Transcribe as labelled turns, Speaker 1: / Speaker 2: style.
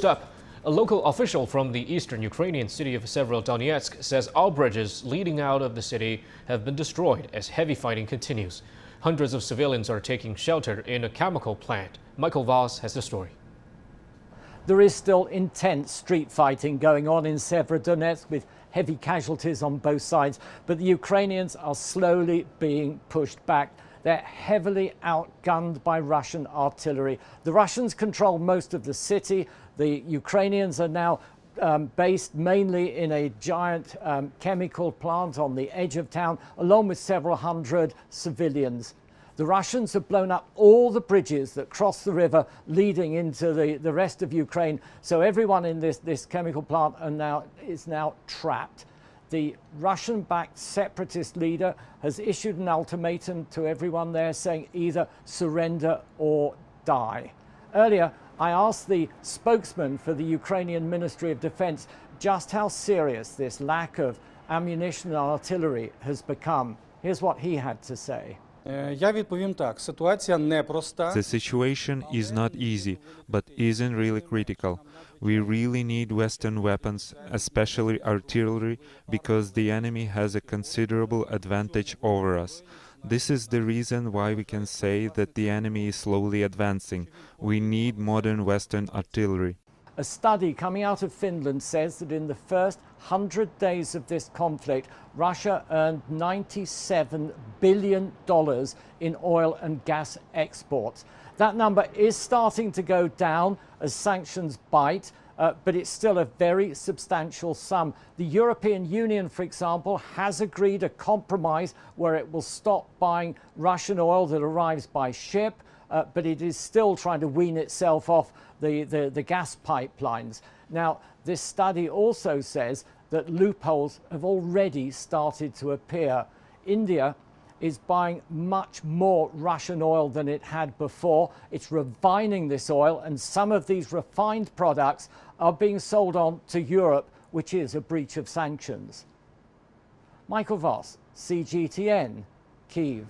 Speaker 1: Up. A local official from the eastern Ukrainian city of Severodonetsk says all bridges leading out of the city have been destroyed as heavy fighting continues. Hundreds of civilians are taking shelter in a chemical plant. Voss has the story.
Speaker 2: There is still intense street fighting going on in Severodonetsk with heavy casualties on both sides, but the Ukrainians are slowly being pushed back. They're heavily outgunned by Russian artillery. The Russians control most of the city. The Ukrainians are now based mainly in a giant chemical plant on the edge of town, along with several hundred civilians. The Russians have blown up all the bridges that cross the river leading into the rest of Ukraine. So everyone in this chemical plant is now trapped. The Russian-backed separatist leader has issued an ultimatum to everyone there saying either surrender or die. Earlier, I asked the spokesman for the Ukrainian Ministry of Defense just how serious this lack of ammunition and artillery has become. Here's what he had to say.
Speaker 3: The situation is not easy, but isn't really critical. We really need Western weapons, especially artillery, because the enemy has a considerable advantage over us. This is the reason why we can say that the enemy is slowly advancing. We need modern Western artillery.
Speaker 2: A study coming out of Finland says that in the first 100 days of this conflict, Russia earned $97 billion in oil and gas exports. That number is starting to go down as sanctions bite, but it's still a very substantial sum. The European Union, for example, has agreed a compromise where it will stop buying Russian oil that arrives by ship, but it is still trying to wean itself off the gas pipelines. Now, this study also says that loopholes have already started to appear. India is buying much more Russian oil than it had before. It's refining this oil, and some of these refined products are being sold on to Europe, which is a breach of sanctions. Voss, CGTN, Kyiv.